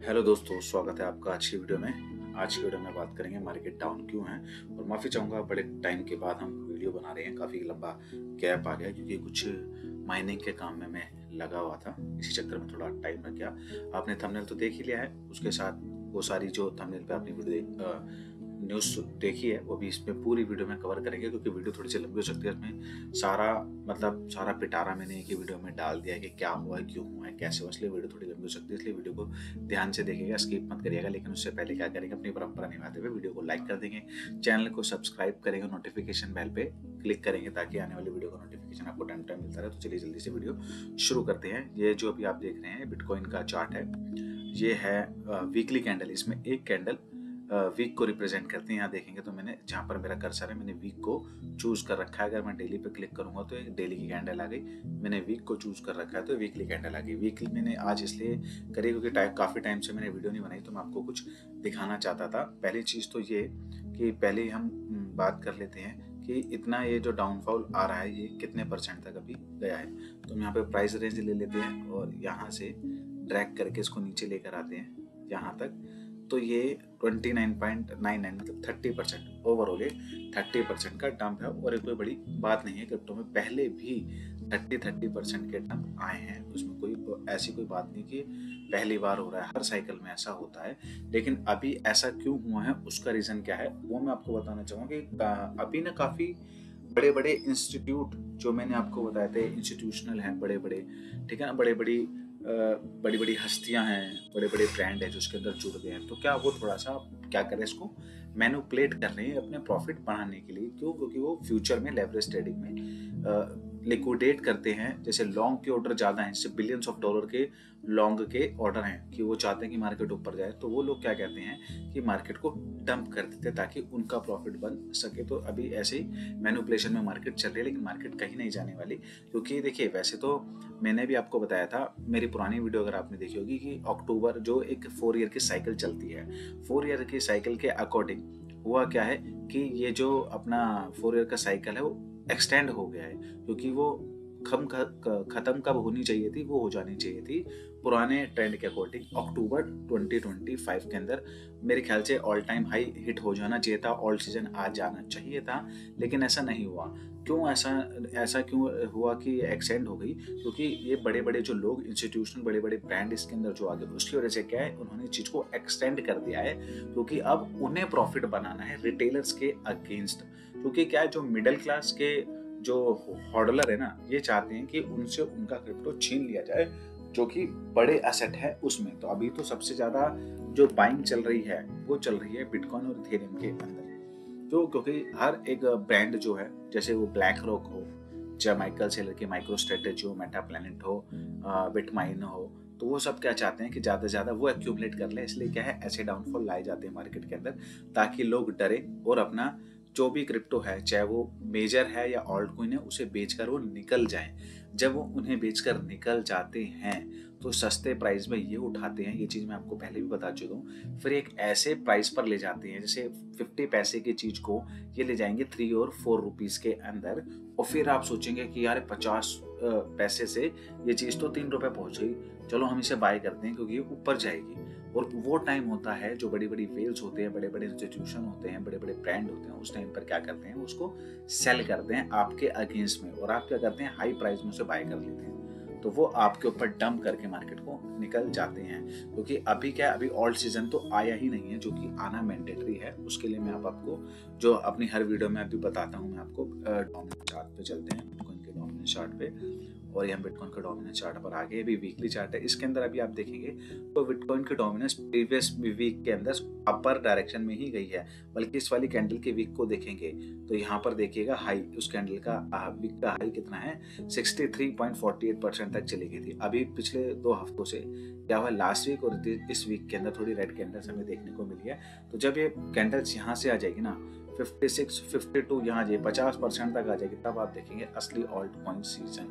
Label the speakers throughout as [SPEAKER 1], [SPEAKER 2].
[SPEAKER 1] Hello दोस्तों, स्वागत है आपका आज की वीडियो में। आज की वीडियो में बात करेंगे मार्केट डाउन क्यों है। और माफ़ी चाहूँगा, बड़े टाइम के बाद हम वीडियो बना रहे हैं। काफ़ी लंबा गैप आ गया क्योंकि कुछ माइनिंग के काम में मैं लगा हुआ था। इसी चक्कर में थोड़ा टाइम लग गया। आपने थंबनेल तो देख ही लिया है, उसके साथ वो सारी जो थंबनेल पे आपने न्यूज़ देखी है वो भी इसमें पूरी वीडियो में कवर करेंगे, क्योंकि वीडियो थोड़ी सी लंबी हो सकती है। इसमें सारा पिटारा मैंने एक ही वीडियो में डाल दिया है कि क्या हुआ है, क्यों हुआ है, कैसे हुआ। इसलिए वीडियो थोड़ी लंबी हो सकती है, इसलिए वीडियो को ध्यान से देखिएगा, स्किप मत करिएगा। लेकिन उससे पहले क्या करेंगे, अपनी परंपरा निभाते हुए वीडियो को लाइक कर देंगे, चैनल को सब्सक्राइब करेंगे, नोटिफिकेशन बेल पे क्लिक करेंगे ताकि आने वाली वीडियो का नोटिफिकेशन आपको टाइम टाइम मिलता रहे। तो चलिए जल्दी से वीडियो शुरू करते हैं। ये जो अभी आप देख रहे हैं बिटकॉइन का चार्ट है, ये है वीकली कैंडल। इसमें एक कैंडल वीक को रिप्रेजेंट करते हैं। यहाँ देखेंगे तो मैंने, जहाँ पर मेरा कर्सर है, मैंने वीक को चूज कर रखा है। अगर मैं डेली पे क्लिक करूंगा तो एक डेली की कैंडल आ गई। मैंने वीक को चूज कर रखा है तो वीकली कैंडल आ गई। वीकली मैंने आज इसलिए करी क्योंकि काफ़ी टाइम से मैंने वीडियो नहीं बनाई, तो मैं आपको कुछ दिखाना चाहता था। पहली चीज़ तो ये कि पहले हम बात कर लेते हैं कि इतना ये जो डाउनफॉल आ रहा है ये कितने परसेंट तक अभी गया है। तो हम यहाँ पे प्राइस रेंज ले लेते हैं और यहाँ से ड्रैग करके इसको नीचे लेकर आते हैं यहाँ तक। तो ये 29.99 मतलब 30% ओवरऑल, ये 30% का डंप है। और ये कोई बड़ी बात नहीं है, क्रिप्टो में पहले भी 30% के डंप आए हैं। उसमें कोई ऐसी कोई बात नहीं कि पहली बार हो रहा है, हर साइकिल में ऐसा होता है। लेकिन अभी ऐसा क्यों हुआ है, उसका रीज़न क्या है वो मैं आपको बताना चाहूँगा। कि अभी ना काफ़ी बड़े बड़े इंस्टीट्यूट जो मैंने आपको बताए थे, इंस्टीट्यूशनल हैं बड़े बड़े, ठीक है ना, बड़ी बड़ी हस्तियां हैं, बड़े बड़े ब्रांड है जो उसके अंदर जुड़ गए हैं। तो क्या वो थोड़ा सा क्या करें, इसको मैनिपुलेट कर रहे हैं अपने प्रॉफिट बढ़ाने के लिए। क्यों? क्योंकि वो फ्यूचर में लेवरेज ट्रेडिंग में लिक्विडेट करते हैं। जैसे लॉन्ग के ऑर्डर ज़्यादा हैं, जैसे बिलियंस ऑफ डॉलर के लॉन्ग के ऑर्डर हैं कि वो चाहते हैं कि मार्केट ऊपर जाए, तो वो लोग क्या कहते हैं कि मार्केट को डंप कर देते हैं ताकि उनका प्रॉफिट बन सके। तो अभी ऐसे ही मैनिपुलेशन में मार्केट चल रही है, लेकिन मार्केट कहीं नहीं जाने वाली। क्योंकि देखिए, वैसे तो मैंने भी आपको बताया था, मेरी पुरानी वीडियो अगर आपने देखी होगी, कि अक्टूबर जो एक 4 ईयर की साइकिल चलती है, 4 ईयर की साइकिल के अकॉर्डिंग हुआ क्या है कि ये जो अपना 4 ईयर का साइकिल है वो एक्सटेंड हो गया है। क्योंकि वो खत्म कब होनी चाहिए थी, वो हो जानी चाहिए थी पुराने ट्रेंड के अकॉर्डिंग अक्टूबर 2025 के अंदर। मेरे ख्याल से ऑल टाइम हाई हिट हो जाना चाहिए था, ऑल सीजन आ जाना चाहिए था, लेकिन ऐसा नहीं हुआ। क्यों ऐसा क्यों हुआ कि एक्सटेंड हो गई? क्योंकि ये बड़े बड़े जो लोग, इंस्टीट्यूशनल बड़े बड़े ब्रांड इसके अंदर जो आ गए, उसकी वजह से क्या है, उन्होंने चीज को एक्सटेंड कर दिया है। क्योंकि अब उन्हें प्रॉफिट बनाना है रिटेलर्स के अगेंस्ट। क्योंकि क्या है, जो मिडिल क्लास के जो हॉडलर है ना, ये चाहते हैं कि उनसे उनका क्रिप्टो छीन लिया जाए, जो कि बड़े एसेट है उसमें। तो अभी तो सबसे ज्यादा जो बाइंग चल रही है वो चल रही है बिटकॉइन और इथेरियम के अंदर। तो क्योंकि हर एक ब्रांड जो है, जैसे वो ब्लैक रॉक हो, चाहे माइकल सेलर की माइक्रो स्ट्रेटेजी हो, मेटा प्लैनेट हो, बिटमाइन हो, तो वो सब क्या चाहते हैं कि ज़्यादा से ज़्यादा वो एक्यूमुलेट कर ले। इसलिए क्या है, ऐसे डाउनफॉल लाए जाते हैं मार्केट के अंदर ताकि लोग डरे और अपना जो भी क्रिप्टो है, चाहे वो मेजर है या ऑल्ट कॉइन है, उसे बेचकर वो निकल जाएं। जब वो उन्हें बेचकर निकल जाते हैं तो सस्ते प्राइस में ये उठाते हैं, ये चीज़ मैं आपको पहले भी बता चुका हूँ। फिर एक ऐसे प्राइस पर ले जाते हैं, जैसे 50 पैसे की चीज़ को ये ले जाएंगे 3 और 4 रुपीज़ के अंदर। और फिर आप सोचेंगे कि यार 50 पैसे से ये चीज़ तो 3 रुपये पहुँच गई, चलो हम इसे बाय करते हैं क्योंकि ये ऊपर जाएगी। और वो टाइम होता है जो बड़ी बड़ी वेल्स होते हैं, बड़े बड़े इंस्टीट्यूशन होते हैं, बड़े बड़े ब्रांड होते हैं, उस टाइम पर क्या करते हैं, उसको सेल करते हैं आपके अगेंस्ट में। और आप क्या करते हैं, हाई प्राइस में उसे बाय कर लेते हैं। तो वो आपके ऊपर डंप करके मार्केट को निकल जाते हैं। क्योंकि अभी क्या है, अभी ऑल्ट सीजन तो आया ही नहीं है, जो कि आना मैंडेटरी है। उसके लिए मैं आपको जो अपनी हर वीडियो में अभी बताता हूँ, मैं आपको डोमिनेंट चार्ट पे चलते हैं, बिटकॉइन के डोमिनेंट चार्ट पे। और यहाँ बिटकॉइन का डोमिनेंस चार्ट पर आगे अभी वीकली चार्ट है, इसके अंदर अभी आप देखेंगे तो बिटकॉइन की डोमिनेंस प्रीवियस वीक के अंदर अपर डायरेक्शन में ही गई है। बल्कि इस वाली कैंडल के वीक को देखेंगे तो यहाँ पर देखिएगा हाई, उस कैंडल का वीक का हाई कितना है, 63.48% तक चली गई थी। अभी पिछले 2 हफ्तों से क्या हुआ, लास्ट वीक और इस वीक के अंदर थोड़ी रेड कैंडल्स हमें देखने को मिली है। तो जब ये कैंडल्स यहाँ से आ जाएगी ना, 56, 52 यहाँ जाए 50% तक आ जाएगी, तब आप देखेंगे असली ऑल्ट कॉइन सीजन।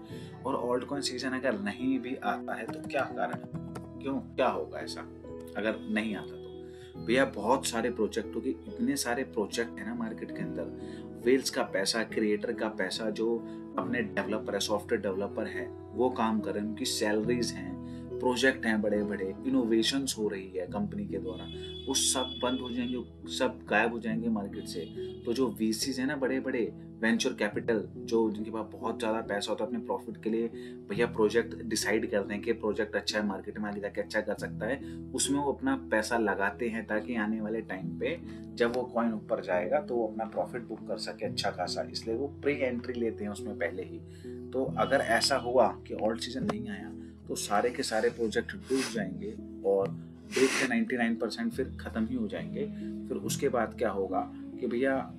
[SPEAKER 1] और ऑल्ट कॉइन सीजन अगर नहीं भी आता है तो क्या कारण है, क्यों, क्या होगा ऐसा अगर नहीं आता? तो भैया बहुत सारे प्रोजेक्टों के, इतने सारे प्रोजेक्ट है ना मार्केट के अंदर। वेल्स का पैसा, क्रिएटर का पैसा, जो अपने डेवलपर है, सॉफ्टवेयर डेवलपर है, वो काम कर रहे हैं, उनकी सैलरीज हैं, प्रोजेक्ट हैं बड़े बड़े, इनोवेशंस हो रही है कंपनी के द्वारा, वो सब बंद हो जाएंगे, सब गायब हो जाएंगे मार्केट से। तो जो वीसीज है ना, बड़े बड़े वेंचर कैपिटल, जो जिनके पास बहुत ज़्यादा पैसा होता है अपने प्रॉफिट के लिए, भैया प्रोजेक्ट डिसाइड करते हैं कि प्रोजेक्ट अच्छा है, मार्केट में आगे जाके अच्छा कर सकता है, उसमें वो अपना पैसा लगाते हैं ताकि आने वाले टाइम पे जब वो कॉइन ऊपर जाएगा तो वो अपना प्रॉफिट बुक कर सके अच्छा खासा, इसलिए वो प्री एंट्री लेते हैं उसमें पहले ही। तो अगर ऐसा हुआ कि ऑल्ट सीजन नहीं आया तो सारे के सारे प्रोजेक्ट डूब जाएंगे और डेट के 99% फिर ख़त्म ही हो जाएंगे। फिर उसके बाद क्या होगा कि भैया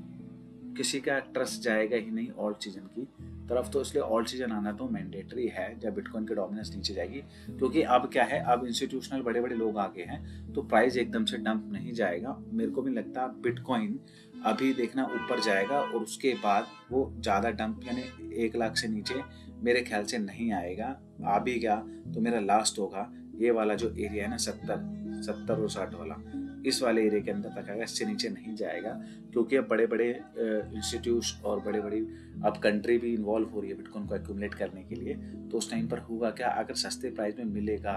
[SPEAKER 1] किसी का ट्रस्ट जाएगा ही नहीं ऑल्ट सीजन की तरफ। तो इसलिए ऑल्ट सीजन आना तो मैंडेटरी है जब बिटकॉइन की डोमिनेंस नीचे जाएगी, क्योंकि अब क्या है, अब इंस्टीट्यूशनल बड़े बड़े लोग आगे हैं तो प्राइस एकदम से डंप नहीं जाएगा। मेरे को भी लगता है बिटकॉइन अभी देखना ऊपर जाएगा और उसके बाद वो ज़्यादा डंप यानी 1 लाख से नीचे मेरे ख्याल से नहीं आएगा। आ भी गया तो मेरा लास्ट होगा ये वाला जो एरिया है ना, 70 और 60 वाला, इस वाले एरिया के अंदर तक आएगा, इससे नीचे नहीं जाएगा। क्योंकि अब बड़े बड़े इंस्टीट्यूट्स और बड़े बड़ी अब कंट्री भी इन्वॉल्व हो रही है बिटकॉइन को एक्यूमुलेट करने के लिए। तो उस टाइम पर होगा क्या, अगर सस्ते प्राइस में मिलेगा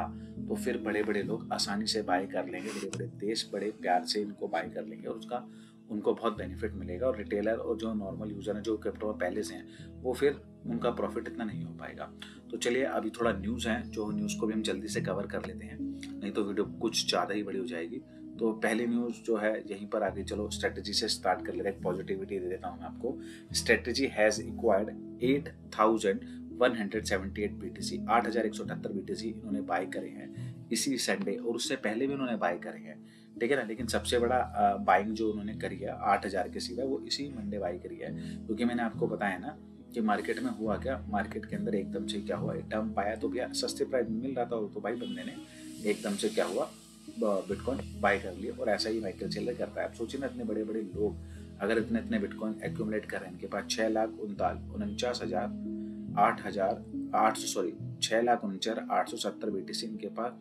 [SPEAKER 1] तो फिर बड़े बड़े लोग आसानी से बाय कर लेंगे, बड़े बड़े देश बड़े प्यार से इनको बाय कर लेंगे और उसका उनको बहुत बेनिफिट मिलेगा। और रिटेलर और जो नॉर्मल यूज़र हैं जो क्रिप्टो में पहले से हैं वो फिर उनका प्रॉफिट इतना नहीं हो पाएगा। तो चलिए अभी थोड़ा न्यूज़ है, जो न्यूज़ को भी हम जल्दी से कवर कर लेते हैं, नहीं तो वीडियो कुछ ज़्यादा ही बड़ी हो जाएगी। तो पहली न्यूज़ जो है यहीं पर आगे चलो स्ट्रेटजी से स्टार्ट कर लेते हैं, पॉजिटिविटी दे देता हूँ मैं आपको। Strategy has acquired 8,178 BTC, 8,178 BTC इन्होंने बाय करे हैं इसी संडे, और उससे पहले भी उन्होंने बाय करे हैं, ठीक है ना। लेकिन सबसे बड़ा बाइंग जो उन्होंने करी है 8,000 के सीधा, वो इसी मंडे बाई करी है। क्योंकि मैंने आपको बताया ना कि मार्केट में हुआ क्या, मार्केट के अंदर एकदम से क्या हुआ, डंप आया तो भैया सस्ते प्राइस में मिल रहा था तो भाई बंदे ने एकदम से क्या हुआ, बिटकॉइन बाय कर लिया। और ऐसा ही माइकल सेलर करता है। आप सोचिए ना, इतने बड़े बड़े लोग अगर इतने इतने बिटकॉइन एक्यूमुलेट कर रहे हैं, इनके पास 6,49,870 BTC इनके पास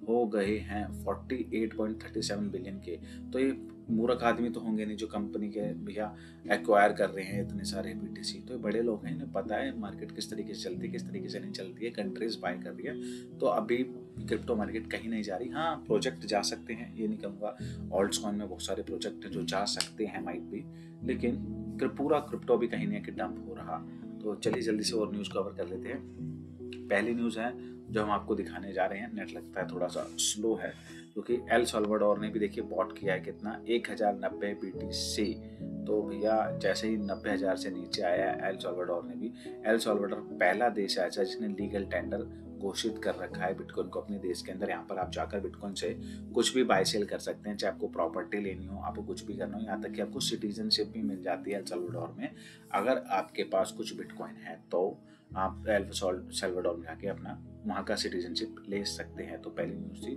[SPEAKER 1] हो गए हैं 48.37 बिलियन के। तो ये मूर्ख आदमी तो होंगे नहीं जो कंपनी के भैया एक्वायर कर रहे हैं इतने सारे BTC। तो ये बड़े लोग हैं, इन्हें पता है मार्केट किस तरीके से चलती है किस तरीके से नहीं चलती है, कंट्रीज बाय कर रही है। तो अभी क्रिप्टो मार्केट कहीं नहीं जा रही। हाँ, प्रोजेक्ट जा सकते हैं, ये नहीं कहूँगा, ऑल्ट्स कॉइन में बहुत सारे प्रोजेक्ट हैं जो जा सकते हैं माइट भी, लेकिन पूरा क्रिप्टो भी कहीं नहीं कि डंप हो रहा। तो चलिए जल्दी से और न्यूज़ कवर कर लेते हैं। पहली न्यूज़ है जो हम आपको दिखाने जा रहे हैं, नेट लगता है थोड़ा सा स्लो है क्योंकि एल साल्वाडोर ने भी देखिए बॉट किया है कितना, 1,090 BTC। तो भैया जैसे ही 90,000 से नीचे आया एल साल्वाडोर ने भी, एल साल्वाडोर पहला देश है जिसने लीगल टेंडर घोषित कर रखा है बिटकॉइन को अपने देश के अंदर। यहाँ पर आप जाकर बिटकॉइन से कुछ भी बाय सेल कर सकते हैं, चाहे आपको प्रॉपर्टी लेनी हो, आपको कुछ भी करना हो, यहाँ तक कि आपको सिटीजनशिप भी मिल जाती है एल साल्वाडोर में। अगर आपके पास कुछ बिटकॉइन है तो आप एल साल्वाडोर में जाके अपना वहाँ का सिटीजनशिप ले सकते हैं। तो पहली न्यूज़ थी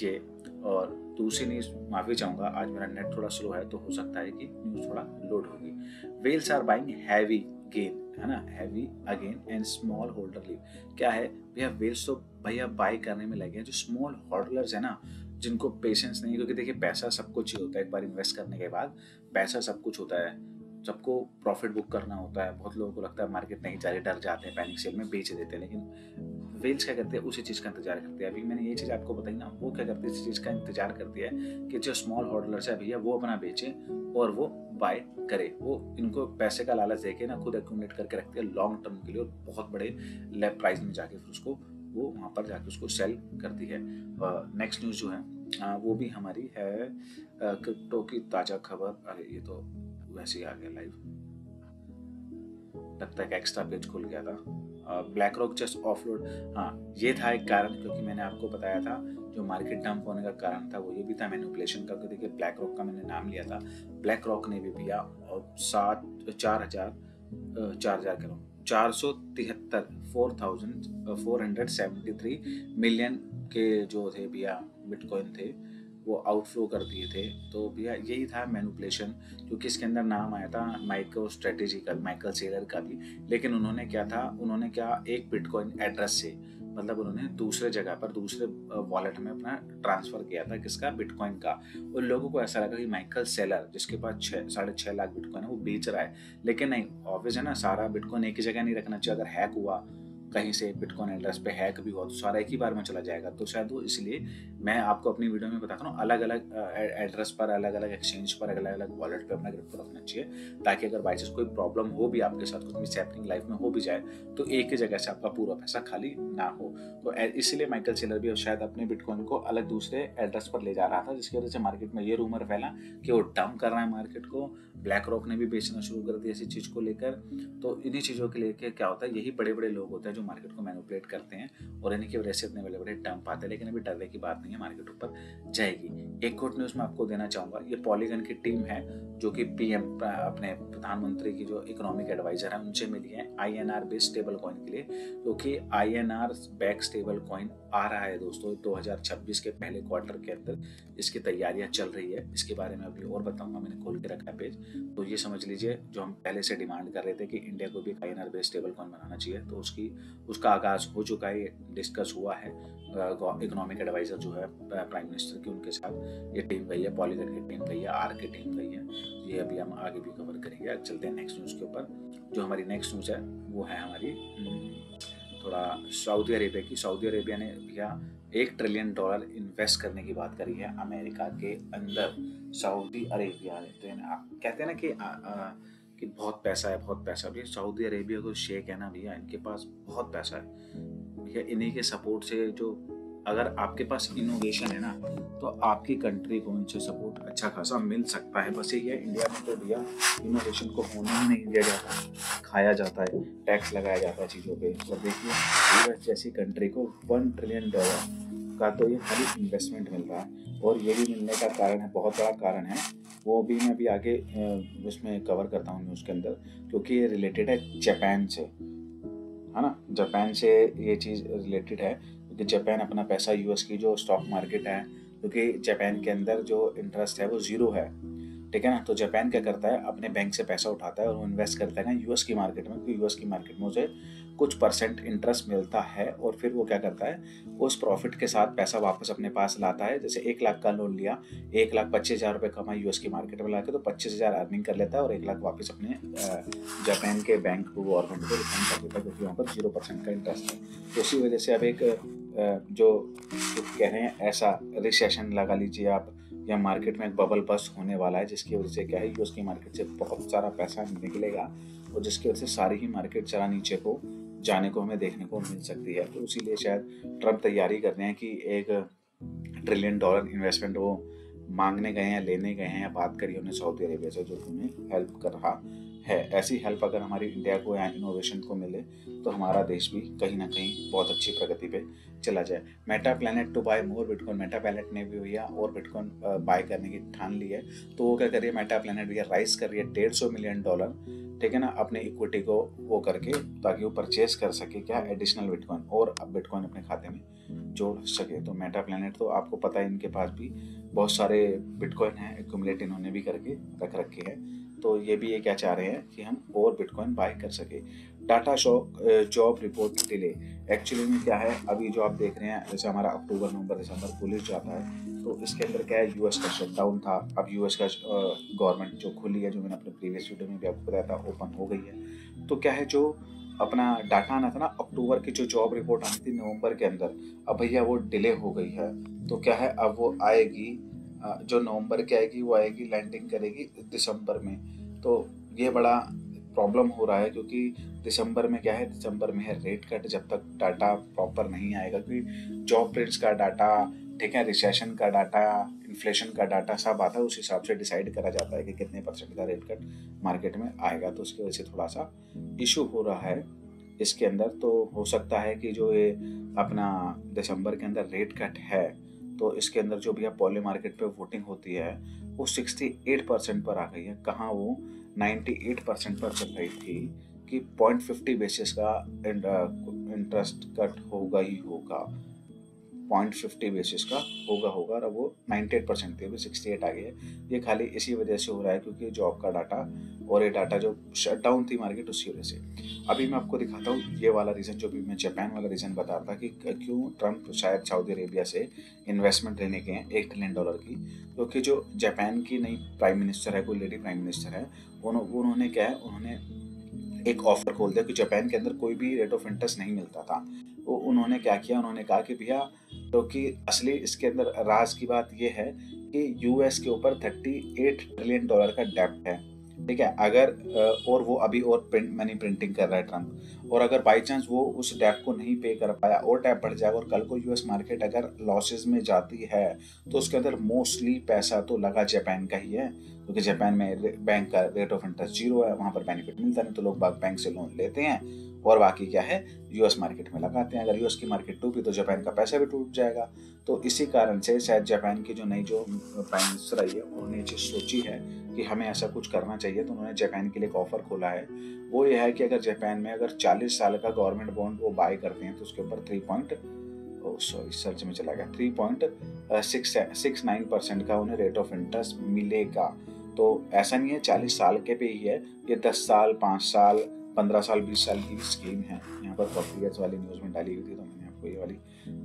[SPEAKER 1] ये। और दूसरी न्यूज़, माफ़ी चाहूँगा आज मेरा नेट थोड़ा स्लो है तो हो सकता है कि न्यूज़ थोड़ा लोड होगी। Whales are buying heavy gain, है ना, heavy again and small holder leave. क्या है भैया, वेल्स तो भैया बाय करने में लगे हैं। जो स्मॉल होल्डर्स है ना, जिनको पेशेंस नहीं, क्योंकि देखिए पैसा सब कुछ ही होता है, एक बार इन्वेस्ट करने के बाद पैसा सब कुछ होता है, सबको प्रॉफिट बुक करना होता है। बहुत लोगों को लगता है मार्केट नहीं जा रही, डर जाते हैं, पैनिक सेल में बेच देते हैं, लेकिन वेल्स क्या करते हैं, उसी चीज़ का इंतजार करते हैं। अभी मैंने ये चीज़ आपको बताई ना, वो क्या करती है, इस चीज़ का इंतजार करती है कि जो स्मॉल होल्डर्स है भैया वो अपना बेचे और वो बाय करे। वो इनको पैसे का लालच देके ना खुद एक्यूमुलेट करके रखते हैं लॉन्ग टर्म के लिए, और बहुत बड़े लेफ्ट प्राइस में जाके फिर उसको वो वहाँ पर जाके उसको सेल करती है। नेक्स्ट न्यूज़ जो है वो भी हमारी है क्रिप्टो की ताज़ा खबर। अरे ये तो वैसे ही आ गया लाइव, लगता है कि एक्स्ट्रा पेज खुल गया था। ब्लैक रॉक जस्ट ऑफलोड, हाँ ये था एक कारण, क्योंकि मैंने आपको बताया था जो मार्केट डंप होने का कारण था वो ये भी था मैनिपुलेशन का। देखिए ब्लैक रॉक का मैंने नाम लिया था, ब्लैक रॉक ने भी भैया 473 मिलियन के जो थे भैया बिटकॉइन थे वो आउटफ्लो कर दिए थे। तो भैया यही था मैनिपुलेशन, क्योंकि इसके अंदर नाम आया था माइक्रो स्ट्रेटेजी का, माइकल सेलर का भी। लेकिन उन्होंने क्या एक बिटकॉइन एड्रेस से, मतलब उन्होंने दूसरे जगह पर दूसरे वॉलेट में अपना ट्रांसफ़र किया था, किसका, बिटकॉइन का। और लोगों को ऐसा लगा कि माइकल सेलर जिसके पास 6.5 लाख बिटकॉइन है वो बेच रहा है, लेकिन नहीं, ऑब्वियस है ना, सारा बिटकॉइन एक ही जगह नहीं रखना चाहिए। अगर हैक हुआ कहीं से बिटकॉइन एड्रेस पे हैक भी हुआ तो सारा एक ही बार में चला जाएगा। तो शायद वो इसलिए मैं आपको अपनी वीडियो में बताता हूँ अलग अलग एड्रेस पर, अलग अलग एक्सचेंज पर, अलग अलग वॉलेट पे अपना क्रिप्टो रखना चाहिए, ताकि अगर बाई चांस कोई प्रॉब्लम हो भी आपके साथ, कुछ मिस हैपनिंग लाइफ में हो भी जाए, तो एक ही जगह से आपका पूरा पैसा खाली ना हो। तो इसीलिए माइकल सेलर भी शायद अपने बिटकॉइन को अलग दूसरे एड्रेस पर ले जा रहा था, जिसकी वजह से मार्केट में ये रूमर फैला कि वो डंप कर रहा है मार्केट को। ब्लैक रॉक ने भी बेचना शुरू कर दिया इसी चीज़ को लेकर। तो इन्हीं चीज़ों के लेकर क्या होता है, यही बड़े बड़े लोग होते हैं जो मार्केट को मैनिपुलेट करते हैं, और इन्हीं की वजह से इतने बड़े बड़े डंप आते हैं। लेकिन अभी डरने की बात नहीं है, मार्केट ऊपर जाएगी। एक गुड न्यूज़ मैं आपको देना चाहूँगा, ये पॉलीगन की टीम है जो कि पीएम अपने प्रधानमंत्री की जो इकोनॉमिक एडवाइजर है उनसे मिली है INR बेस्ड स्टेबल कॉइन के लिए, क्योंकि INR बैक स्टेबल कॉइन आ रहा है दोस्तों 2026 के पहले क्वार्टर के अंदर। इसकी तैयारियां चल रही है, इसके बारे में अभी और बताऊंगा, मैंने खोल के रखा है पेज। तो ये समझ लीजिए, जो हम पहले से डिमांड कर रहे थे कि इंडिया को भी INR बेस्ड स्टेबल कॉइन बनाना चाहिए, तो उसका आगाज हो चुका है, डिस्कस हुआ है। इकोनॉमिक एडवाइजर जो है प्राइम मिनिस्टर की, उनके साथ ये टीम गई है, पॉलीगन की टीम गई है, आर की टीम गई है। ये अभी हम आगे भी कवर करेंगे। अब चलते हैं नेक्स्ट न्यूज़ के ऊपर। जो हमारी नेक्स्ट न्यूज़ है वो है हमारी थोड़ा सऊदी अरेबिया की। सऊदी अरेबिया ने भैया $1 ट्रिलियन इन्वेस्ट करने की बात करी है अमेरिका के अंदर। सऊदी अरेबिया ने, तो कहते हैं ना कि बहुत पैसा है, बहुत पैसा। भैया सऊदी अरेबिया को शेख है ना भैया, इनके पास बहुत पैसा है भैया। इन्हीं के सपोर्ट से, जो अगर आपके पास इनोवेशन है ना, तो आपकी कंट्री को इनसे सपोर्ट अच्छा खासा मिल सकता है। बस ये इंडिया में तो भैया इनोवेशन को होने ही नहीं दिया जाता, खाया जाता है, टैक्स लगाया जाता है चीज़ों पे। और देखिए यूएस जैसी कंट्री को $1 ट्रिलियन का तो ये खाली इन्वेस्टमेंट मिल रहा है। और ये भी मिलने का कारण है, बहुत बड़ा कारण है, वो भी मैं अभी आगे उसमें कवर करता हूँ न्यूज़ के अंदर, क्योंकि ये रिलेटेड है जापान से, है ना। जापान से ये चीज़ रिलेटेड है, क्योंकि जापान अपना पैसा यूएस की जो स्टॉक मार्केट है, क्योंकि जापान के अंदर जो इंटरेस्ट है वो 0 है, ठीक है ना। तो जापान क्या करता है, अपने बैंक से पैसा उठाता है और वो इन्वेस्ट करता है ना यूएस की मार्केट में, क्योंकि यूएस की मार्केट में उसे कुछ परसेंट इंटरेस्ट मिलता है। और फिर वो क्या करता है, उस प्रॉफिट के साथ पैसा वापस अपने पास लाता है। जैसे 1 लाख का लोन लिया, 1,25,000 रुपये कमाई यूएस की मार्केट में ला के, तो 25,000 अर्निंग कर लेता है और 1 लाख वापस अपने जापान के बैंक को, गवर्नमेंट को रिटर्न कर देता है, क्योंकि वहाँ पर 0% का इंटरेस्ट है। तो इसी वजह से अब एक जो कह रहे हैं ऐसा रिसेशन लगा लीजिए आप, या मार्केट में एक बबल बस्ट होने वाला है, जिसकी वजह से क्या है, यूएस की मार्केट से बहुत सारा पैसा निकलेगा, और जिसकी वजह से सारी ही मार्केट जरा नीचे को जाने को हमें देखने को मिल सकती है। तो इसीलिए शायद ट्रम्प तैयारी कर रहे हैं कि $1 ट्रिलियन इन्वेस्टमेंट वो मांगने गए हैं, लेने गए हैं, या बात करी उन्हें सऊदी अरेबिया से, जो उन्हें हेल्प कर रहा है। ऐसी हेल्प अगर हमारी इंडिया को या इनोवेशन को मिले, तो हमारा देश भी कहीं ना कहीं बहुत अच्छी प्रगति पे चला जाए। Metaplanet to buy more bitcoin, Metaplanet ने भी भैया और बिटकॉइन बाय करने की ठान ली है। तो वो क्या कर रही है, मेटा प्लैनेट भैया राइज कर रही है $150 मिलियन, ठीक है ना, अपने इक्विटी को वो करके, ताकि वो परचेज कर सके क्या, एडिशनल बिटकॉइन, और अब बिटकॉइन अपने खाते में जोड़ सके। तो मेटा प्लैनेट तो आपको पता है, इनके पास भी बहुत सारे बिटकॉइन हैं, एक्यूमुलेट इन्होंने भी करके रख रखे हैं। तो ये भी ये क्या चाह रहे हैं कि हम और बिटकॉइन बाय कर सके। Tata job report delay, actually में क्या है, अभी जो आप देख रहे हैं, जैसे हमारा अक्टूबर, नवंबर, दिसंबर पुलिस जाता है, तो इसके अंदर क्या है, यूएस का शटडाउन था। अब यूएस का गवर्नमेंट जो खुली है, जो मैंने अपने प्रीवियस वीडियो में भी आपको बताया था, ओपन हो गई है। तो क्या है, जो अपना डाटा आना था ना, अक्टूबर की जो जॉब रिपोर्ट आनी थी नवंबर के अंदर, अब भैया वो डिले हो गई है। तो क्या है, अब वो आएगी, जो नवंबर की आएगी वो आएगी, लैंडिंग करेगी दिसंबर में। तो ये बड़ा प्रॉब्लम हो रहा है, क्योंकि दिसंबर में क्या है, दिसंबर में है रेट कट, जब तक डाटा प्रॉपर नहीं आएगा, क्योंकि जॉब प्रिंट्स का डाटा, ठीक है, रिसेशन का डाटा, इन्फ्लेशन का डाटा सब आता है, उस हिसाब से डिसाइड करा जाता है कि कितने % का रेट कट मार्केट में आएगा। तो उसकी वजह से थोड़ा सा इशू हो रहा है इसके अंदर। तो हो सकता है कि जो ये अपना दिसंबर के अंदर रेट कट है, तो इसके अंदर जो भी पॉली मार्केट पे वोटिंग होती है वो 68% पर आ गई है। कहाँ वो 98% पर चल रही थी कि 0.50 बेसिस का इंटरेस्ट कट होगा ही होगा, 0.50 बेसिस का होगा, और अब वो 98% थी, अभी 68 आ गई है। ये खाली इसी वजह से हो रहा है, क्योंकि जॉब का डाटा और ये डाटा जो शटडाउन थी मार्केट, उसकी वजह से। अभी मैं आपको दिखाता हूँ ये वाला रीज़न, जो भी मैं जापान वाला रीज़न बता रहा था कि क्यों ट्रम्प शायद सऊदी अरेबिया से इन्वेस्टमेंट लेने के हैं $1 ट्रिलियन की। क्योंकि जो जापान की नई प्राइम मिनिस्टर है, कोई लेडी प्राइम मिनिस्टर है, उन्होंने क्या है, उन्होंने एक ऑफर खोल दिया कि जापान के अंदर कोई भी रेट ऑफ इंटरेस्ट नहीं मिलता था। तो उन्होंने क्या किया, उन्होंने कहा कि भैया, क्योंकि असली इसके अंदर राज की बात ये है कि यूएस के ऊपर $38 ट्रिलियन का डेब्ट है, ठीक है। अगर और वो अभी और मनी प्रिंटिंग कर रहा है ट्रम्प, और अगर बाई चांस वो उस डेब्ट को नहीं पे कर पाया और डेब्ट बढ़ जाएगा और कल को यूएस मार्केट अगर लॉसेज में जाती है तो उसके अंदर मोस्टली पैसा तो लगा जापान का ही है, क्योंकि जापान में बैंक का रेट ऑफ इंटरेस्ट 0 है, वहां पर बेनिफिट मिलता नहीं, तो लोग बैंक से लोन लेते हैं और बाकी क्या है यूएस मार्केट में लगाते हैं। अगर यूएस की मार्केट टूटी तो जापान का पैसा भी टूट जाएगा। तो इसी कारण से शायद जापान की जो नई जो प्राइम मिनिस्टर आई है उन्होंने ये चीज़ सोची है कि हमें ऐसा कुछ करना चाहिए, तो उन्होंने जापान के लिए एक ऑफर खोला है। वो ये है कि अगर जापान में अगर 40 साल का गवर्नमेंट बॉन्ड वो बाय करते हैं तो उसके ऊपर 3.69% का उन्हें रेट ऑफ इंटरेस्ट मिलेगा। तो ऐसा नहीं है 40 साल के पे ही है, ये 10 साल, 5 साल, 15 साल, 20 साल की स्कीम है। यहाँ पर 40 ईयर्स वाली न्यूज़ में डाली हुई थी, तो मैंने आपको ये वाली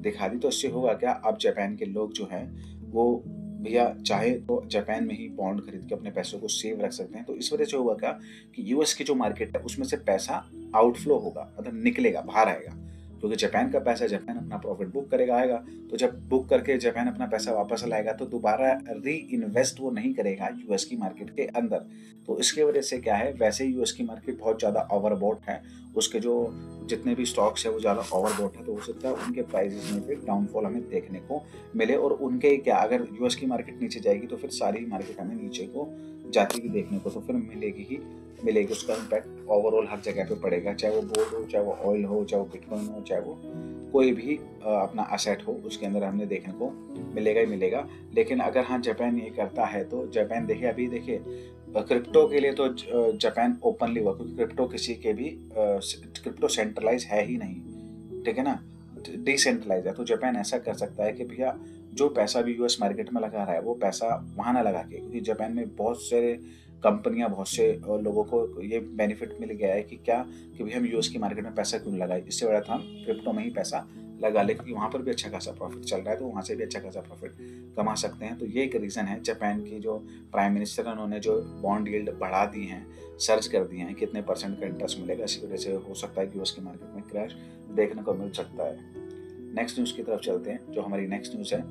[SPEAKER 1] दिखा दी। तो इससे होगा क्या, अब जापान के लोग जो हैं वो भैया चाहे तो जापान में ही बॉन्ड खरीद के अपने पैसों को सेव रख सकते हैं। तो इस वजह से होगा क्या कि यूएस की जो मार्केट है उसमें से पैसा आउटफ्लो होगा, मतलब निकलेगा, बाहर आएगा, क्योंकि जापान का पैसा जापान अपना प्रॉफिट बुक करेगा, आएगा। तो जब बुक करके जापान अपना पैसा वापस लाएगा तो दोबारा री इन्वेस्ट वो नहीं करेगा यूएस की मार्केट के अंदर। तो इसके वजह से क्या है, वैसे ही यूएस की मार्केट बहुत ज़्यादा ओवरबॉट है, उसके जो जितने भी स्टॉक्स है वो ज़्यादा ओवरबॉट है, तो हो सकता है उनके प्राइसेस में फिर डाउनफॉल हमें देखने को मिले। और उनके क्या, अगर यूएस की मार्केट नीचे जाएगी तो फिर सारी मार्केट हमें नीचे को जाती हुई देखने को तो फिर मिलेगी। उसका इम्पैक्ट ओवरऑल हर जगह पे पड़ेगा, चाहे वो गोल्ड हो, चाहे वो ऑयल हो, चाहे वो बिटकॉइन हो, चाहे वो कोई भी अपना असेट हो, उसके अंदर हमने देखने को मिलेगा ही मिलेगा। लेकिन अगर हाँ जापान ये करता है तो जापान देखिए, अभी देखिए क्रिप्टो के लिए तो जापान ओपनली हुआ, क्योंकि क्रिप्टो सेंट्रलाइज है ही नहीं, ठीक है ना, डिसेंट्रलाइज है। तो जापान ऐसा कर सकता है कि भैया जो पैसा भी यूएस मार्केट में लगा रहा है वो पैसा वहाँ ना लगा के, क्योंकि जापान में बहुत सारे कंपनियां, बहुत से लोगों को ये बेनिफिट मिल गया है कि क्या, कि भाई हम यूएस की मार्केट में पैसा क्यों लगाए, इससे बड़ा था हम क्रिप्टो में ही पैसा लगा ले, क्योंकि वहाँ पर भी अच्छा खासा प्रॉफिट चल रहा है, तो वहाँ से भी अच्छा खासा प्रॉफिट कमा सकते हैं। तो ये एक रीज़न है। जापान की जो प्राइम मिनिस्टर है उन्होंने जो बॉन्ड यील्ड बढ़ा दी हैं, सर्च कर दिए हैं, कितने % का इंटरेस्ट मिलेगा, इसी वजह से हो सकता है कि यूएस की मार्केट में क्रैश देखने को मिल सकता है। नेक्स्ट न्यूज़ की तरफ चलते हैं। जो हमारी नेक्स्ट न्यूज़ है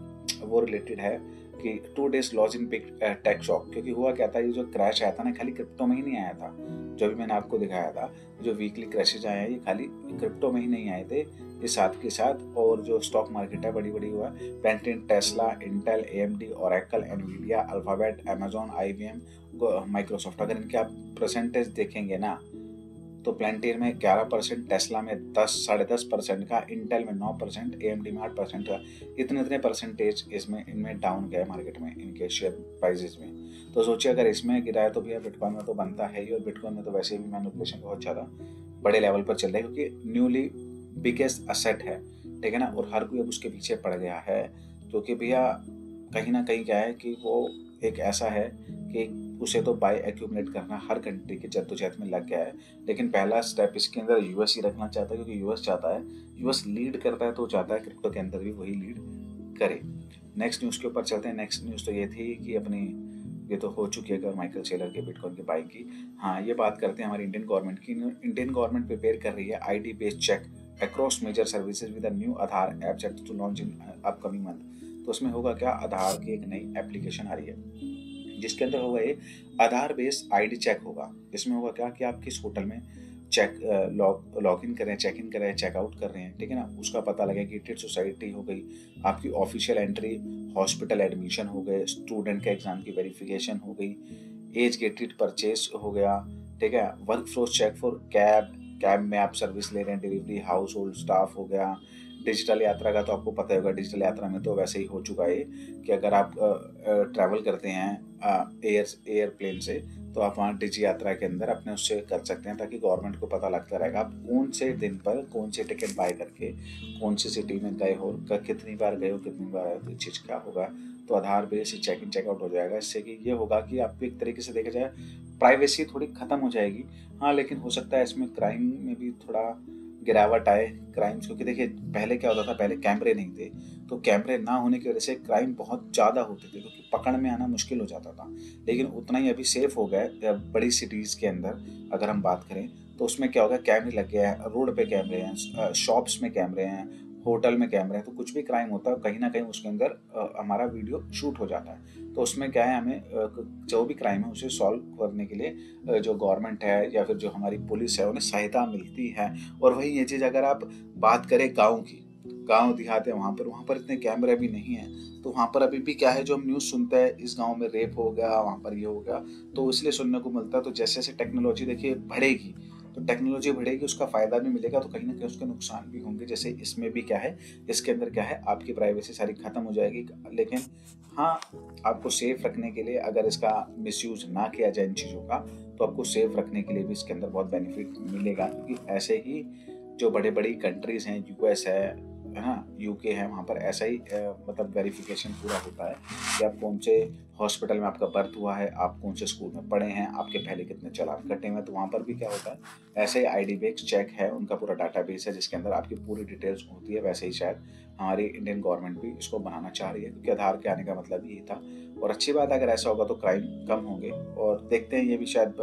[SPEAKER 1] वो रिलेटेड है कि 2 days loss in big tech shock. क्योंकि हुआ क्या था, ये जो क्रैश आया था ना, खाली क्रिप्टो में ही नहीं आया था, जो भी मैंने आपको दिखाया था, जो वीकली क्रैशेज आए हैं ये खाली क्रिप्टो में ही नहीं आए थे, ये साथ के साथ और जो स्टॉक मार्केट है बड़ी हुआ, pentane, Tesla, Intel, AMD, Oracle, Nvidia, alphabet, Amazon, IBM, Microsoft. अगर इनके आप परसेंटेज देखेंगे ना तो प्लेंटियर में 11%, टेस्ला में 10-10.5% का, इंटेल में 9%, एएमडी में 8% का, इतने परसेंटेज इनमें डाउन गए मार्केट में, इनके शेयर प्राइजेस में। तो सोचिए अगर इसमें गिरा है तो भैया बिटकॉइन में तो बनता है ही, और बिटकॉइन में तो वैसे भी मैनिपुलेशन बहुत ज़्यादा बड़े लेवल पर चल रहा है, क्योंकि न्यूली बिगेस्ट असेट है, ठीक है ना, और हर कोई अब उसके पीछे पड़ गया है। क्योंकि भैया कहीं ना कहीं क्या है कि वो एक ऐसा है कि उसे तो बाय एक्यूमुलेट करना हर कंट्री के जद्दोजहद में लग गया है। लेकिन पहला स्टेप इसके अंदर यूएस ही रखना चाहता है, क्योंकि यूएस चाहता है, यूएस लीड करता है तो चाहता है क्रिप्टो के अंदर भी वही लीड करे। नेक्स्ट न्यूज़ के ऊपर चलते हैं। नेक्स्ट न्यूज़ तो ये थी कि अपनी, ये तो हो चुकी है माइकल सेलर के बिटकॉइन की बाइंग की। हाँ, ये बात करते हैं हमारी इंडियन गवर्नमेंट की। इंडियन गवर्नमेंट प्रिपेयर कर रही है ID based check across major services with a new Aadhaar app set to launch in upcoming month. तो उसमें होगा क्या, आधार की एक नई एप्लीकेशन आ रही है जिसके अंदर होगा ये आधार बेस्ड आईडी चेक होगा। इसमें होगा क्या कि आप किस होटल में लॉग इन कर रहे हैं, चेक इन कर रहे हैं, चेकआउट कर रहे हैं, ठीक है ना, उसका पता लगे। गेटेड सोसाइटी हो गई, आपकी ऑफिशियल एंट्री, हॉस्पिटल एडमिशन हो गए, स्टूडेंट के एग्जाम की वेरिफिकेशन हो गई, एज गेटेड परचेज हो गया, ठीक है, work flows check for cab में आप सर्विस ले रहे हैं, डिलीवरी, हाउस होल्ड स्टाफ हो गया। डिजिटल यात्रा का तो आपको पता होगा, डिजिटल यात्रा में तो वैसे ही हो चुका है कि अगर आप ट्रैवल करते हैं एयरप्लेन से तो आप वहाँ डिजी यात्रा के अंदर अपने उससे कर सकते हैं, ताकि गवर्नमेंट को पता लगता रहेगा आप कौन से दिन पर कौन से टिकट बाय करके कौन सी सिटी में गए हो, कितनी बार गए हो, कितनी बार आए हो, तो ये चीज़ क्या होगा। तो आधार बेस्ड चेक इन चेकआउट हो जाएगा। इससे कि ये होगा कि आपको एक तरीके से देखा जाए प्राइवेसी थोड़ी ख़त्म हो जाएगी। हाँ, लेकिन हो सकता है इसमें क्राइम में भी थोड़ा गिरावट आए, क्राइम्स, क्योंकि देखिए पहले क्या होता था, पहले कैमरे नहीं थे, तो कैमरे ना होने की वजह से क्राइम बहुत ज़्यादा होते थे, क्योंकि पकड़ में आना मुश्किल हो जाता था। लेकिन उतना ही अभी सेफ हो गए बड़ी सिटीज़ के अंदर अगर हम बात करें तो उसमें क्या होगा, कैमरे लग गए हैं, रोड पे कैमरे हैं, शॉप्स में कैमरे हैं, होटल में कैमरे हैं, तो कुछ भी क्राइम होता है कहीं ना कहीं उसके अंदर हमारा वीडियो शूट हो जाता है। तो उसमें क्या है, हमें जो भी क्राइम है उसे सॉल्व करने के लिए जो गवर्नमेंट है या फिर जो हमारी पुलिस है उन्हें सहायता मिलती है। और वही ये चीज़ अगर आप बात करें गाँव की, गाँव देहात है वहाँ पर इतने कैमरे भी नहीं हैं, तो वहाँ पर अभी भी क्या है, जो हम न्यूज़ सुनते हैं इस गांव में रेप हो गया, वहाँ पर ये हो गया, तो इसलिए सुनने को मिलता है। तो जैसे जैसे टेक्नोलॉजी देखिए बढ़ेगी, तो टेक्नोलॉजी बढ़ेगी, उसका फ़ायदा भी मिलेगा, तो कहीं ना कहीं उसके नुकसान भी होंगे। जैसे इसमें भी क्या है, इसके अंदर क्या है, आपकी प्राइवेसी सारी खत्म हो जाएगी। लेकिन हाँ, आपको सेफ रखने के लिए अगर इसका मिसयूज ना किया जाए इन चीज़ों का, तो आपको सेफ रखने के लिए भी इसके अंदर बहुत बेनिफिट मिलेगा। क्योंकि ऐसे ही जो बड़े बड़ी कंट्रीज़ हैं, यूएस है ना, यूके है, वहाँ पर ऐसा ही मतलब वेरिफिकेशन पूरा होता है कि आप कौन से हॉस्पिटल में आपका बर्थ हुआ है, आप कौन से स्कूल में पढ़े हैं, आपके पहले कितने चालान कटे हुए हैं। तो वहाँ पर भी क्या होता है, ऐसे ही आईडी बेस चेक है, उनका पूरा डाटाबेस है जिसके अंदर आपकी पूरी डिटेल्स होती है। वैसे ही शायद हमारी इंडियन गवर्नमेंट भी इसको बनाना चाह रही है, क्योंकि आधार के आने का मतलब यही था। और अच्छी बात है, अगर ऐसा होगा तो क्राइम कम होंगे। और देखते हैं ये भी शायद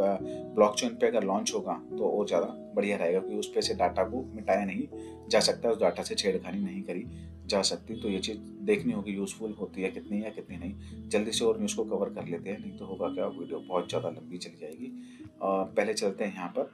[SPEAKER 1] ब्लॉकचेन पे अगर लॉन्च होगा तो और ज़्यादा बढ़िया रहेगा, क्योंकि उस पे से डाटा को मिटाया नहीं जा सकता, उस डाटा से छेड़खानी नहीं करी जा सकती। तो ये चीज़ देखनी होगी यूज़फुल होती है कितनी या कितनी नहीं। जल्दी से और न्यूज़ को कवर कर लेते हैं, नहीं तो होगा क्या, वीडियो बहुत ज़्यादा लंबी चली जाएगी। पहले चलते हैं यहाँ पर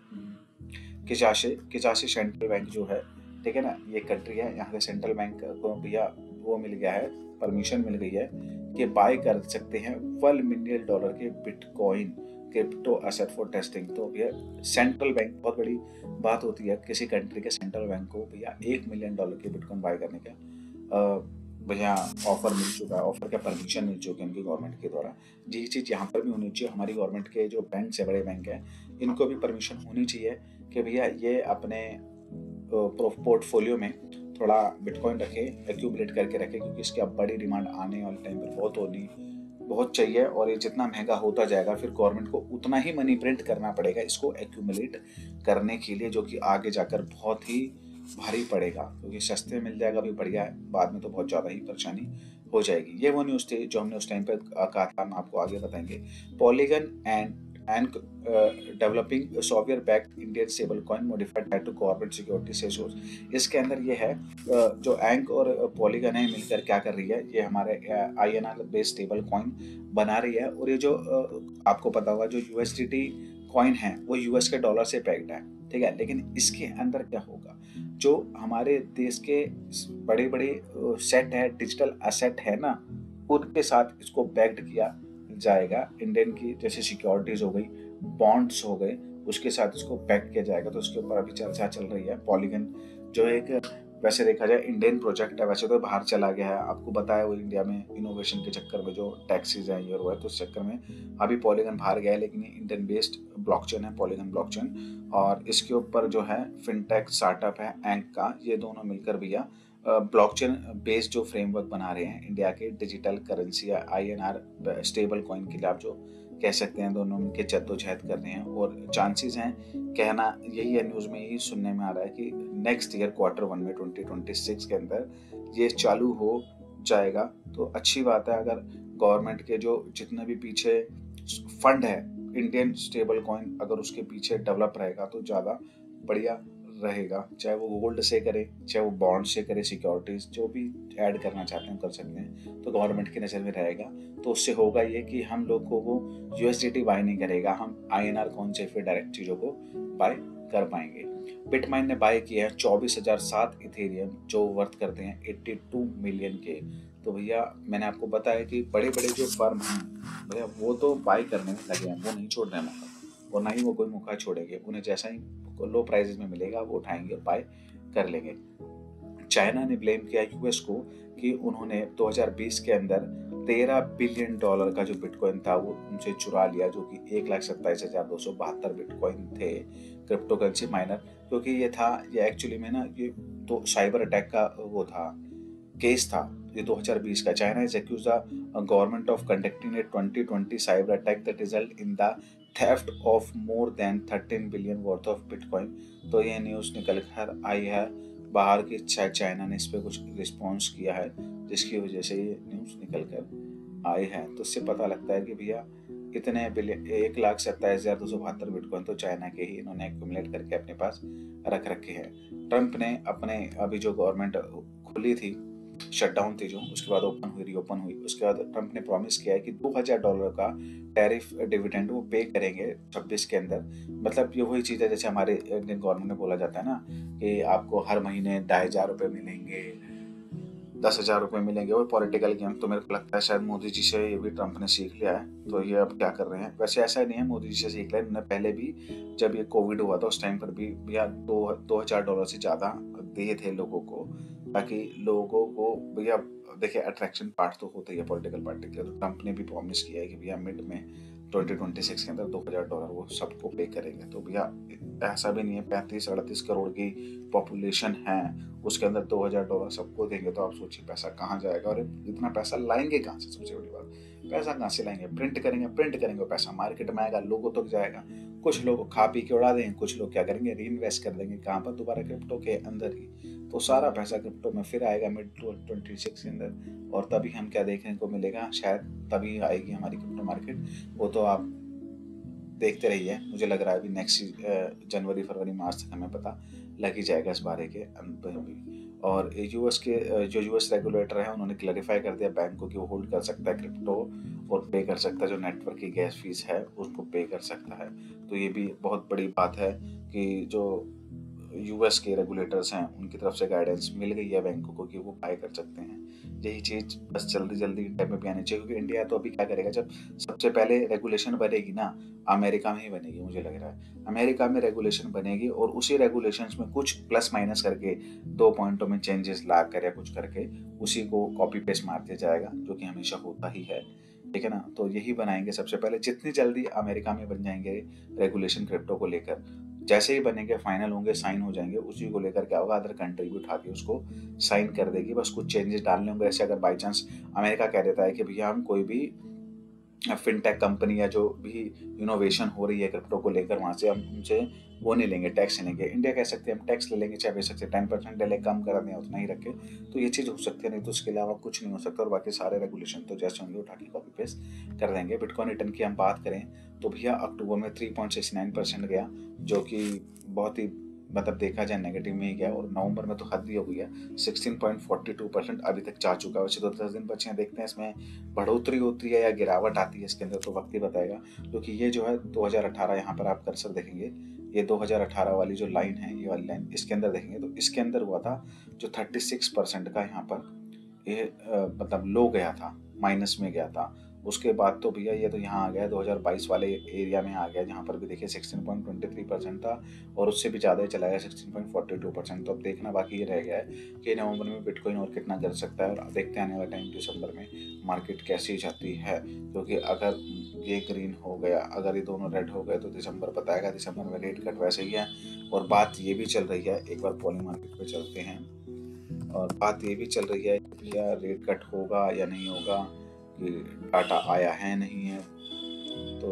[SPEAKER 1] किचाशी सेंट्रल बैंक जो है, ठीक है ना, ये कंट्री है, यहाँ के सेंट्रल बैंक को भैया वो मिल गया है, परमिशन मिल गई है कि बाय कर सकते हैं $1 मिलियन के bitcoin crypto asset for testing. तो भैया सेंट्रल बैंक, बहुत बड़ी बात होती है किसी कंट्री के सेंट्रल बैंक को भैया $1 मिलियन के बिटकॉइन बाय करने का भैया ऑफर मिल चुका है, ऑफर का परमिशन मिल चुकी है उनकी गवर्नमेंट के द्वारा। जी चीज़ यहाँ पर भी होनी चाहिए। हमारी गवर्नमेंट के जो बैंक से बड़े बैंक हैं, इनको भी परमिशन होनी चाहिए कि भैया ये अपने पोर्टफोलियो में थोड़ा बिटकॉइन रखे, एक्यूमुलेट करके रखे, क्योंकि इसकी अब बड़ी डिमांड आने वाले टाइम पर बहुत चाहिए। और ये जितना महंगा होता जाएगा फिर गवर्नमेंट को उतना ही मनी प्रिंट करना पड़ेगा इसको एक्यूमुलेट करने के लिए, जो कि आगे जाकर बहुत ही भारी पड़ेगा। क्योंकि सस्ते मिल जाएगा भी बढ़िया है, बाद में तो बहुत ज़्यादा ही परेशानी हो जाएगी। ये वो न्यूज़ थी जो हमने उस टाइम पर कहा था, हम आपको आगे बताएंगे। Polygon and developing software backed Indian stable coin modified to government securities सेशोर्स। इसके अंदर ये है, जो एंक और पॉलीगन है मिलकर क्या कर रही है, ये हमारे INR बेस्ड स्टेबल कॉइन बना रही है। और ये जो आपको पता होगा, जो USDT कॉइन है वो US के डॉलर से पैक्ड है, ठीक है। लेकिन इसके अंदर क्या होगा, जो हमारे देश के बड़े बड़े सेट है, डिजिटल एसेट है ना, उनके साथ इसको बैक्ड किया जाएगा। इंडियन की जैसे सिक्योरिटीज हो गई, बॉन्ड्स हो गए, उसके साथ इसको पैक किया जाएगा। तो उसके ऊपर अभी चर्चा चल रही है। पॉलीगन जो एक, वैसे देखा जाए इंडियन प्रोजेक्ट है, वैसे तो बाहर चला गया है, आपको बताया वो इंडिया में इनोवेशन के चक्कर में जो टैक्सीज हैं ये और वो है, तो इस चक्कर में अभी पॉलीगन बाहर गया है। लेकिन ये इंडियन बेस्ड ब्लॉकचेन है, पॉलीगन ब्लॉकचेन, और इसके ऊपर जो है फिनटेक स्टार्टअप है एंक का, ये दोनों मिलकर भैया ब्लॉकचेन बेस्ड जो फ्रेमवर्क बना रहे हैं इंडिया के डिजिटल करेंसी या INR स्टेबल कॉइन के लिए, आप जो कह सकते हैं, दोनों मिलकर जद्दोजहद कर रहे हैं। और चांसेस हैं, कहना यही है, न्यूज़ में यही सुनने में आ रहा है कि नेक्स्ट ईयर Q1 में 2026 के अंदर ये चालू हो जाएगा। तो अच्छी बात है, अगर गवर्नमेंट के जो जितने भी पीछे फंड है, इंडियन स्टेबल कॉइन अगर उसके पीछे डेवलप रहेगा तो ज़्यादा बढ़िया रहेगा। चाहे वो गोल्ड से करे, चाहे वो बॉन्ड से करे, सिक्योरिटीज जो भी ऐड करना चाहते हैं कर सकते हैं, तो गवर्नमेंट की नज़र में रहेगा। तो उससे होगा ये कि हम लोग को वो USDT बाय नहीं करेगा, हम INR कॉइन से फिर डायरेक्ट चीज़ों को बाय कर पाएंगे। बिटमाइन ने बाय किया है 24,007 इथेरियम, जो वर्थ करते हैं 82 मिलियन के। तो भैया मैंने आपको बताया कि बड़े बड़े जो फर्म हैं भैया, वो तो बाय करने में लगे हैं, वो नहीं छोड़ रहे मौका, और ना ही वो कोई मौका छोड़ेंगे। उन्हें जैसा ही लो प्राइसेस में मिलेगा वो उठाएंगे और बाय कर लेंगे। चाइना ने ब्लेम किया US को कि उन्होंने 2020 के अंदर $13 बिलियन का जो बिटकॉइन था वो उनसे चुरा लिया, जो कि 1,27,272 बिटकॉइन थे क्रिप्टो करेंसी माइनर। क्योंकि ये एक्चुअली में ना, ये तो साइबर अटैक का वो था, केस था, ये 2020 का। China is accuse the government of conducting a 2020 cyber attack that result in the theft of more than 13 billion worth of bitcoin. तो ये न्यूज़ निकल कर आई है बाहर की, चाइना ने इस पर कुछ रिस्पॉन्स किया है, जिसकी वजह से ये न्यूज़ निकल कर आई है। तो इससे पता लगता है कि भैया इतने बिलियन 1,27,272 बिटकॉइन तो चाइना के ही इन्होंने एक्यूमुलेट करके अपने पास रख रखे हैं। ट्रंप ने अपने अभी जो गवर्नमेंट खुली थी, शटडाउन थी जो, उसके बाद ओपन हुई, रीओपन हुई, उसके बाद ट्रंप ने प्रॉमिस किया है कि $2,000 का टैरिफ डिविडेंड वो पे करेंगे 26 के अंदर। मतलब ये वही चीज़ है जैसे हमारे इंडियन गवर्नमेंट में बोला जाता है ना कि आपको हर महीने 2,500 मिलेंगे, 10,000 रुपये मिलेंगे। वो पॉलिटिकल गेम तो मेरे को लगता है शायद मोदी जी से ये भी ट्रंप ने सीख लिया है, तो ये अब क्या कर रहे हैं। वैसे ऐसा नहीं है मोदी जी से सीख लिया, इन्होंने पहले भी जब ये कोविड हुआ था उस टाइम पर भी भैया $2,000 से ज़्यादा दिए थे लोगों को, ताकि लोगों को भैया देखिए अट्रैक्शन पार्ट तो होता ही है पॉलिटिकल पार्टी के लिए। तो ट्रंप ने भी प्रॉमिस किया है कि भैया मिड में 2026 के अंदर $2,000 वो सबको पे करेंगे। तो भैया ऐसा भी नहीं है, 35-38 करोड़ की पॉपुलेशन है, उसके अंदर $2,000 सबको देंगे तो आप सोचिए पैसा कहाँ जाएगा। और इतना पैसा लाएंगे कहाँ से, सबसे बड़ी बात पैसा कहाँ से लाएंगे। प्रिंट करेंगे पैसा मार्केट में आएगा, लोगों तक जाएगा। कुछ लोग खा पी के उड़ा देंगे, कुछ लोग क्या करेंगे री इन्वेस्ट कर देंगे कहाँ पर, दोबारा क्रिप्टो के अंदर ही। तो सारा पैसा क्रिप्टो में फिर आएगा मिड 26 के अंदर, और तभी हम क्या देखने को मिलेगा, शायद तभी आएगी हमारी क्रिप्टो मार्केट। वो तो आप देखते रहिए, मुझे लग रहा है अभी नेक्स्ट जनवरी फरवरी मार्च तक हमें पता लग ही जाएगा इस बारे के अंदर भी। और यूएस के जो यूएस रेगुलेटर है उन्होंने क्लैरिफाई कर दिया बैंक को कि वो होल्ड कर सकता है क्रिप्टो और पे कर सकता है, जो नेटवर्क की गैस फीस है उसको पे कर सकता है। तो ये भी बहुत बड़ी बात है कि जो यूएस के रेगुलेटर्स हैं उनकी तरफ से गाइडेंस मिल गई है बैंकों को कि वो बाय कर सकते हैं। यही चीज़ बस जल्दी इंडिया में भी आनी चाहिए, क्योंकि इंडिया तो अभी क्या करेगा, जब सबसे पहले रेगुलेशन बनेगी ना अमेरिका में ही बनेगी, मुझे लग रहा है अमेरिका में रेगुलेशन बनेगी, और उसी रेगुलेशंस में कुछ प्लस माइनस करके 2 पॉइंटों में चेंजेस ला कर या कुछ करके उसी को कॉपी पेस्ट मार दिया जाएगा, जो कि हमेशा होता ही है, ठीक है ना। तो यही बनाएंगे सबसे पहले, जितनी जल्दी अमेरिका में बन जाएंगे रेगुलेशन क्रिप्टो को लेकर, जैसे ही बनेंगे फाइनल होंगे साइन हो जाएंगे, उसी को लेकर क्या होगा, अदर कंट्री भी उठा के उसको साइन कर देगी। बस कुछ चेंजेस डालने होंगे। ऐसे अगर बाई चांस अमेरिका कह देता है कि भैया हम कोई भी फिनटेक कंपनी या जो भी इनोवेशन हो रही है क्रिप्टो को लेकर, वहाँ से हम उनसे वो नहीं लेंगे, टैक्स नहीं लेंगे। इंडिया कह सकते हैं हम टैक्स ले लेंगे, चाहे बेच सकते 10% ले, कम कर दें उतना ही रखे, तो ये चीज़ हो सकती है, नहीं तो उसके अलावा कुछ नहीं हो सकता। और बाकी सारे रेगुलेशन तो जैसे होंगे उठा के कॉपी पेस्ट कर देंगे। बिटकॉइन रिटर्न की हम बात करें तो भैया अक्टूबर में 3.69% गया, जो कि बहुत ही मतलब देखा जाए नेगेटिव में ही गया, और नवंबर में तो हद ही हो गई है, 16.42% अभी तक जा चुका है। वैसे तो 10 दिन बचे हैं, देखते हैं इसमें बढ़ोतरी होती है या गिरावट आती है इसके अंदर, तो वक्त ही बताएगा। क्योंकि ये जो है 2018, यहाँ पर आप कर्सर देखेंगे, ये 2018 वाली जो लाइन है, ये वाली लाइन इसके अंदर देखेंगे तो इसके अंदर हुआ था जो 36% का यहाँ पर ये मतलब लो गया था, माइनस में गया था। उसके बाद तो भैया ये तो यहाँ आ गया 2022 वाले एरिया में आ गया, जहाँ पर भी देखिए 16.23% था, और उससे भी ज़्यादा ही चला गया 16.42%। तो अब देखना बाकी ये रह गया है कि नवंबर में बिटकॉइन और कितना गिर सकता है, और देखते आने वाला टाइम दिसंबर में मार्केट कैसी जाती है। क्योंकि अगर ये ग्रीन हो गया, अगर ये दोनों रेड हो गए तो दिसंबर बताएगा, दिसंबर में रेट कट वैसे ही है। और बात ये भी चल रही है, एक बार पॉली मार्केट पे चलते हैं, और बात ये भी चल रही है कि भैया रेट कट होगा या नहीं होगा, कि डाटा आया है नहीं है, तो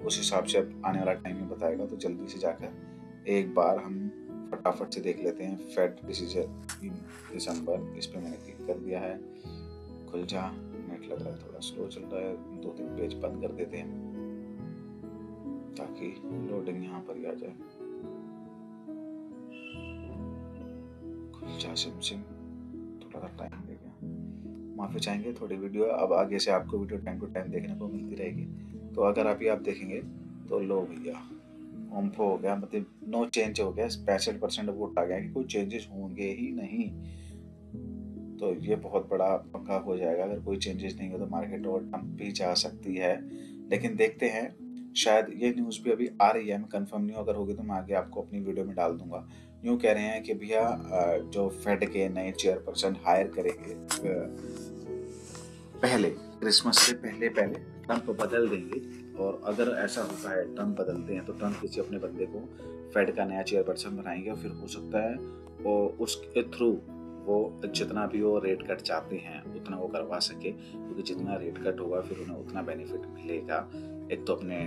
[SPEAKER 1] उस हिसाब से अब आने वाला टाइम ही बताएगा। तो जल्दी से जाकर एक बार हम फटाफट से देख लेते हैं फेड डिसीजन इन दिसंबर, इस पर मैंने क्लिक कर दिया है। खुल जा, नेट लग रहा है थोड़ा स्लो चल रहा है, 2-3 पेज बंद कर देते हैं ताकि लोडिंग यहाँ पर ही आ जाए। खुल जा सिम, थोड़ा सा टाइम ले गया, माफ़ी चाहेंगे। थोड़ी वीडियो अब आगे से आपको वीडियो टाइम टू टाइम देखने को मिलती रहेगी। तो अगर अभी आप देखेंगे तो लो भैया ओम्फो हो गया, मतलब नो चेंज हो गया, 65% वोट आ गया कि कोई चेंजेस होंगे ही नहीं। तो ये बहुत बड़ा पक्का हो जाएगा, अगर कोई चेंजेस नहीं हो तो मार्केट और डंप भी जा सकती है। लेकिन देखते हैं, शायद ये न्यूज़ भी अभी आ रही है, मैं कंफर्म नहीं हूँ, अगर होगी तो मैं आगे आपको अपनी वीडियो में डाल दूंगा। यूँ कह रहे हैं कि भैया जो फेड के नए चेयरपर्सन हायर करेंगे पहले क्रिसमस से पहले ट्रंप बदल देंगे। और अगर ऐसा होता है ट्रंप बदलते हैं तो ट्रंप किसी अपने बंदे को फेड का नया चेयरपर्सन बनाएंगे, और फिर हो सकता है वो उसके थ्रू वो जितना भी वो रेट कट चाहते हैं उतना वो करवा सके, क्योंकि जितना रेट कट होगा फिर उन्हें उतना बेनिफिट मिलेगा, एक तो अपने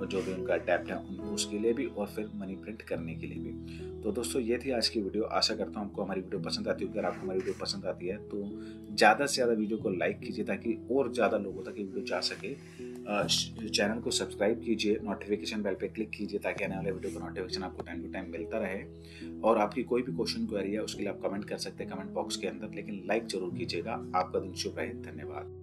[SPEAKER 1] जो भी उनका डेप्ट है उनको उसके लिए भी, और फिर मनी प्रिंट करने के लिए भी। तो दोस्तों ये थी आज की वीडियो, आशा करता हूँ आपको हमारी वीडियो पसंद आती है। अगर आपको हमारी वीडियो पसंद आती है तो ज़्यादा से ज़्यादा वीडियो को लाइक कीजिए, ताकि और ज़्यादा लोगों तक ये वीडियो जा सके। चैनल को सब्सक्राइब कीजिए, नोटिफिकेशन बेल पे क्लिक कीजिए ताकि आने वाले वीडियो का नोटिफिकेशन आपको टाइम टू टाइम मिलता रहे। और आपकी कोई भी क्वेश्चन क्वेरी है उसके लिए आप कमेंट कर सकते हैं कमेंट बॉक्स के अंदर, लेकिन लाइक जरूर कीजिएगा। आपका दिन शुभ रहे। धन्यवाद।